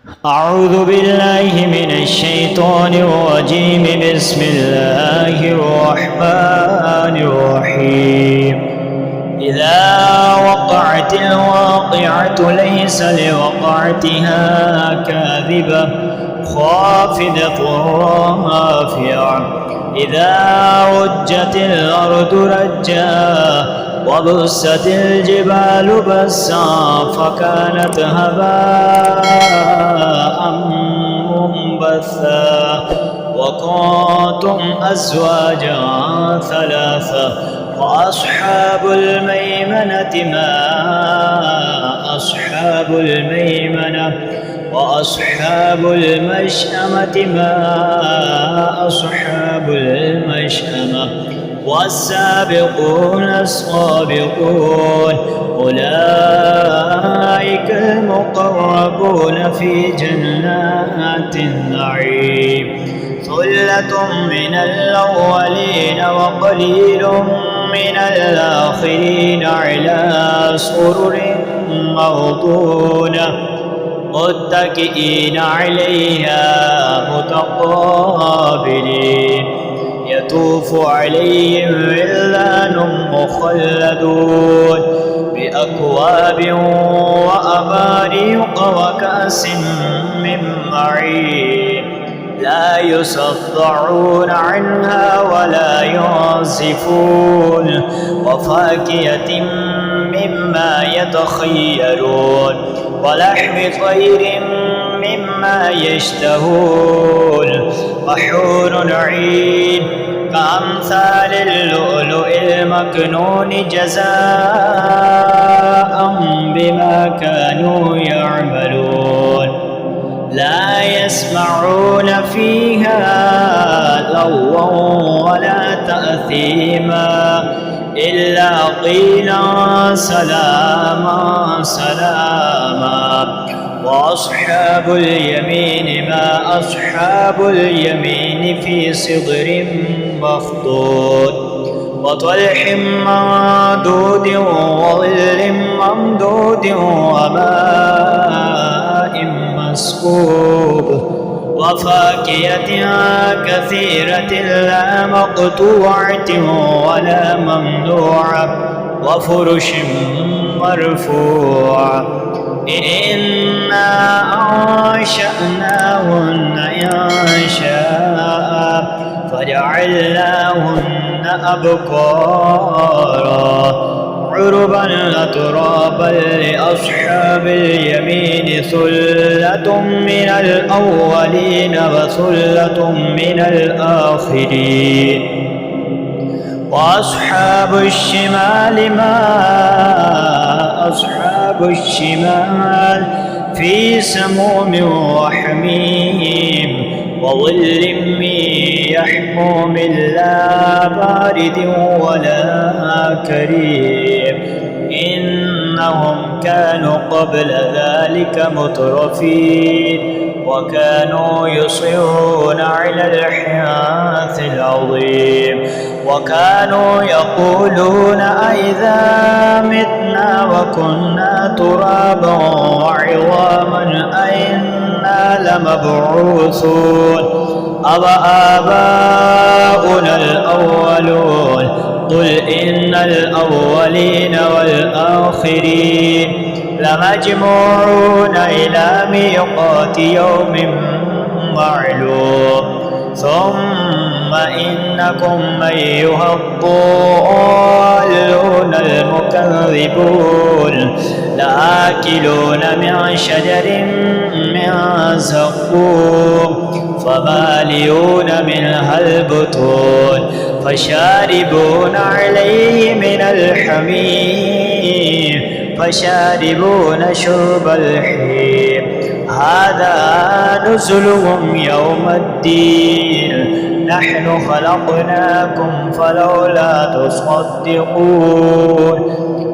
أعوذ بالله من الشيطان الرجيم. بسم الله الرحمن الرحيم. إذا وقعت الواقعة ليس لوقعتها كاذبة خافضة رافعة. إذا رجت الأرض رجا وبست الجبال بسا فكانت هباء منبثا وكنتم أزواجا ثلاثة وأصحاب الميمنة ما أصحاب الميمنة وأصحاب المشأمة ما أصحاب المشأمة والسابقون السابقون أولئك المقربون في جنات النعيم. ثلة من الأولين وقليل من الآخرين على سرر موضونة متكئين عليها متقابلين. يطوف عليهم ولدان مخلدون بأكواب وأباريق وكأس من معين لا يصدعون عنها ولا ينزفون وفاكهة مما يتخيرون ولحم طير مما يشتهون وحور عين كأمثال اللؤلؤ المكنون جزاء بما كانوا يعملون. لا يسمعون فيها لغوا ولا تأثيما إلا قيلا سلاما سلاما. وأصحاب اليمين ما أصحاب اليمين في صدر مخضود وطلح ممدود وظل ممدود وماء مسكوب وفاكهة كثيرة لا مقطوعة ولا ممنوعة وفرش مرفوعة. إنا أنشأناهن إنشاء فجعلناهن أبكارا عربا أترابا لأصحاب اليمين. ثلة من الأولين وثلة من الآخرين. وأصحاب الشمال ما أصحاب الشمال في سموم وحميم وظل من يحموم لا بارد ولا كريم. إنهم كانوا قبل ذلك مترفين وكانوا يصرون على الحنث العظيم وكانوا يقولون أئذا متنا وكنا ترابا وعظاما أئنا لمبعوثون أوآباؤنا الأولون قل إن الأولين والآخرين لمجموعون إلى ميقات يوم معلوم. ثم إنكم أيها الضالون المكذبون لآكلون من شجر من زقوم فمالئون منها البطون فشاربون عليه من الحميم فشاربون شرب الحميم. هذا نزلهم يوم الدين نحن خلقناكم فلولا تصدقون.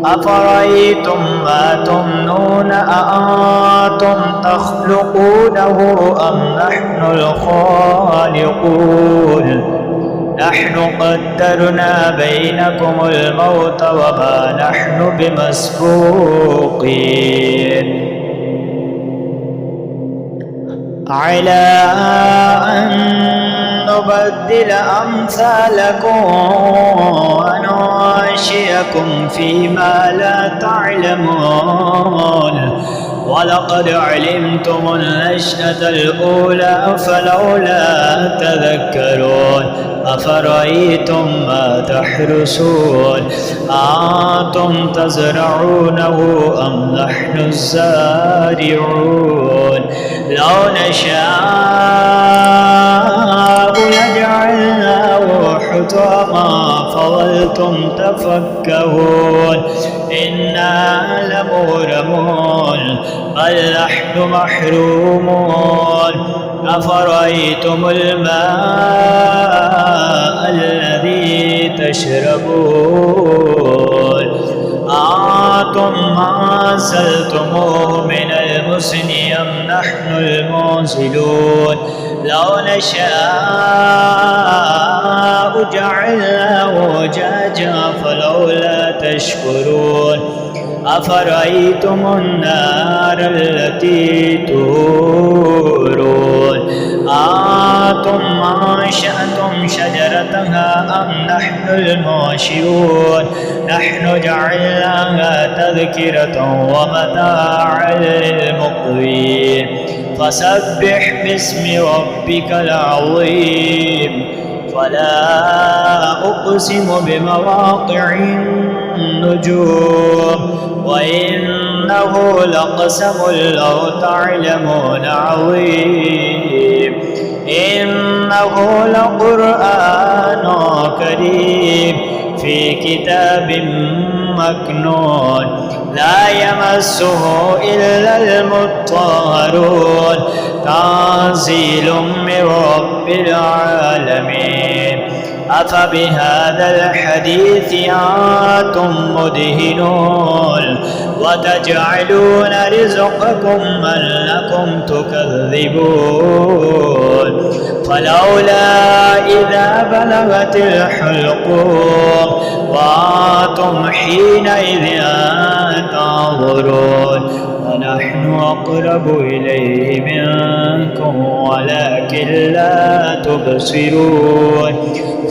أفرأيتم ما تمنون أأنتم تخلقونه أم نحن الخالقون. نحن قدرنا بينكم الموت وما نحن بمسبوقين. على أن نبدل أمثالكم وننشئكم فيما لا تعلمون ولقد علمتم النشأة الأولى فلولا تذكرون أفرأيتم ما تحرسون أنتم تزرعونه أم نحن الزارعون لو نشاء لجعلناه حطاما فظلتم تفكهون إنا لمغرمون بل نحن محرومون أفرأيتم الماء الذي تشربون أنتم أنزلتموه من المزن أم نحن المنزلون لو نشاء جعلناه أجاجا فلولا تشكرون أفرأيتم النار التي تورون أنتم أنشأتم شجرتها أم نحن المنشئون نحن جعلناها تذكرة ومتاعا للمقوين فسبح باسم ربك العظيم فلا أقسم بمواقع النجوم وإنه لقسم لو تعلمون عظيم إنه لقرآن كريم في كتاب مكنون لا يمسه إلا المطهرون تنزيل من رب العالمين أفبهذا الحديث أنتم مدهنون وتجعلون رزقكم أنكم تكذبون فلولا إذا بلغت الحلقوم وأنتم حينئذ تنظرون ونحن أقرب إليه منكم ولكن لا تبصرون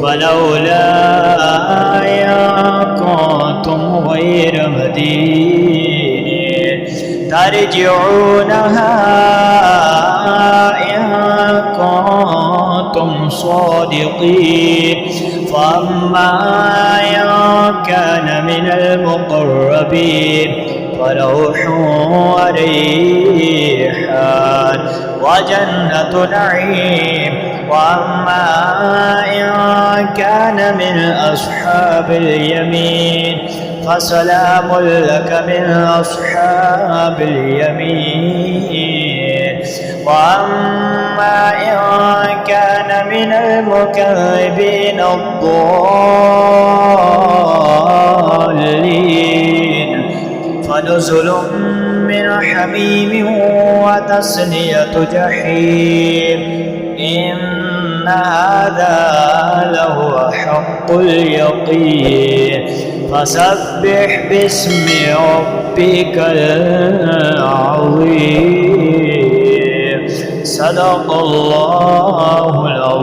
فلولا كنتم غير مدينين ترجعونها إن كنتم صادقين فأما إن كان من المقربين فروح وريحان وجنة نعيم وأما إن كان من أصحاب اليمين فسلام لك من أصحاب اليمين وأما إن كان من المكذبين الضالين فنزل من حميم وتصلية جحيم إن هذا لهو حق اليقين فسبح باسم ربك العظيم صدق الله العظيم.